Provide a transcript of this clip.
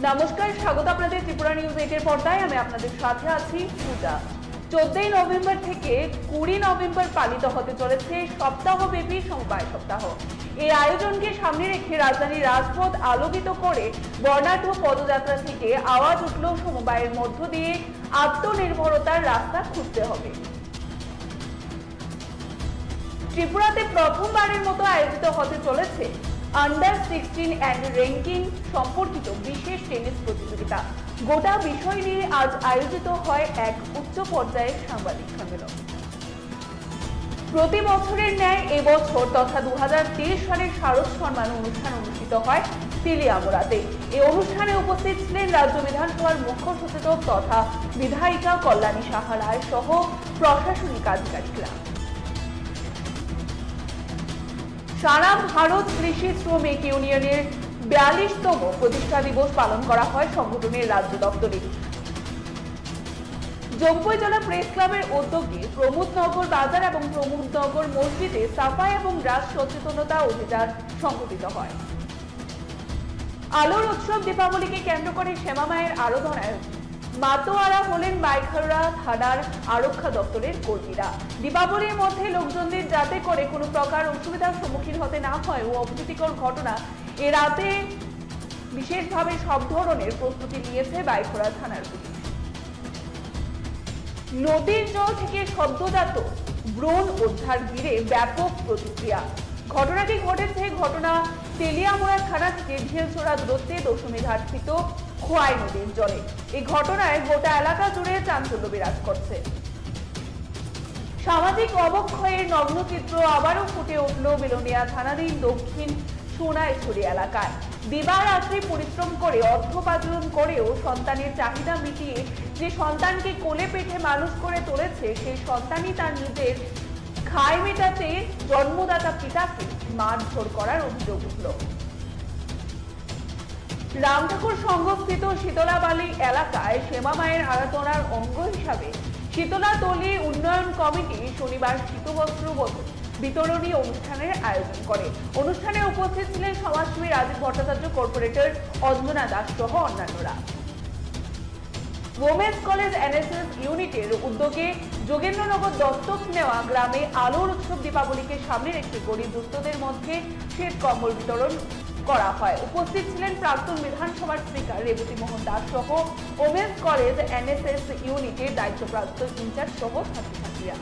নমস্কার, স্বাগত আপনাদের ত্রিপুরা নিউজ 8 এর পর্দায়। আমি আপনাদের সাথে আছি পূজা। 14 নভেম্বর থেকে 20 নভেম্বর পালিত হতে চলেছে সপ্তাহব্যাপী সমবায় সপ্তাহ। এই আয়োজনকে সামনে রেখে রাজধানীর রাজপথ আলোকিত করে বর্ণাঢ্য পদযাত্রা থেকে আওয়াজ উঠল সমবায়ের মধ্য দিয়ে আত্মনির্ভরতার রাস্তা খুঁজতে হবে। ত্রিপুরাতে প্রথমবারের মতো আয়োজিত হতে চলেছে আন্ডার 16 অ্যান্ড র্যাঙ্কিং সম্পর্কিত বিশেষ টেনিস প্রতিযোগিতা। গোটা বিষয় নিয়ে আজ আয়োজিত হয় এক উচ্চ পর্যায়ের সাংবাদিক সম্মেলন। প্রতি বছরের ন্যায় এবছর তথা 2023 সালের শারদ সম্মান অনুষ্ঠান অনুষ্ঠিত হয় তেলিয়ামুড়াতে। এই অনুষ্ঠানে উপস্থিত ছিলেন রাজ্য বিধানসভার মুখ্য সচেতক তথা বিধায়িকা কল্যাণী সাহা রায় সহ প্রশাসনিক আধিকারিকরা। সারা ভারত কৃষি শ্রমিক ইউনিয়নের 42তম প্রতিষ্ঠা দিবস পালন করা হয় সংগঠনের রাজ্য দপ্তরে। জম্পুই জেলা প্রেস ক্লাবের উদ্যোগে প্রমোদনগর বাজার এবং প্রমোদনগর মসজিদে সাফাই এবং রাজ সচেতনতা অভিযান সংগঠিত হয়। আলোর উৎসব দীপাবলিকে কেন্দ্র করে শ্যামা মায়ের আরাধনায় মাতোয়ারা হলেন বাইখারুড়া থানার আরক্ষা দপ্তরের কর্মীরা। দীপাবলির মধ্যে লোকজনদের যাতে করে কোনো প্রকার অসুবিধার সম্মুখীন হতে না হয় ও অপ্রীতিকর ঘটনা এড়াতে বিশেষভাবে সব ধরনের প্রস্তুতি নিয়েছে বাইখারুড়া থানার পুলিশ। নদীর জল থেকে সদ্যজাত ব্রণ উদ্ধার ঘিরে ব্যাপক প্রতিক্রিয়া। ঘটনাটি ঘটেছে তেলিয়ামুড়া থানা থেকে ঢিলছোড়া দূরত্বে দশমীঘাটস্থিত খোয়াই নদীর জলে। এই ঘটনায় গোটা এলাকা জুড়ে চাঞ্চল্য বিরাজ করছে। সামাজিক অবক্ষয়ের নগ্নচিত্র আবারও ফুটে উঠল বিলোনিয়া থানাধীন দক্ষিণ সোনাইছড়ি এলাকায়। দিবারাত্রি পরিশ্রম করে অর্থোপার্জন করেও সন্তানের চাহিদা মিটিয়ে যে সন্তানকে কোলে পেটে মানুষ করে তুলেছে সেই সন্তানই তার নিজের খায় মেটাতে জন্মদাতা পিতাকে মারধর করার অভিযোগ উঠল। রামঠাকুর সংঘস্থিত শীতলাবালি এলাকায় শ্যামা মায়ের আরাধনার অঙ্গ হিসাবে শীতলাতলি উন্নয়ন কমিটি শনিবার শীতবস্ত্র বিতরণী অনুষ্ঠানের আয়োজন করে। অনুষ্ঠানে উপস্থিত ছিলেন সমাজসেবী রাজীব ভট্টাচার্য, কর্পোরেটর অঞ্জনা দাস সহ অন্যান্যরা। ওমেন্স কলেজ এনএসএস ইউনিটের উদ্যোগে যোগেন্দ্রনগর দত্তক নেওয়া গ্রামে আলোর উৎসব দীপাবলিকে সামনে রেখে গরিব দুস্থদের মধ্যে শীত কম্বল বিতরণ করা হয়। উপস্থিত ছিলেন প্রাক্তন বিধানসভার স্পিকার রেবতী মোহন দাস সহ ওমেন্স কলেজ এনএসএস ইউনিটের দায়িত্বপ্রাপ্ত ইনচার্জ সহ ছাত্রছাত্রীরা।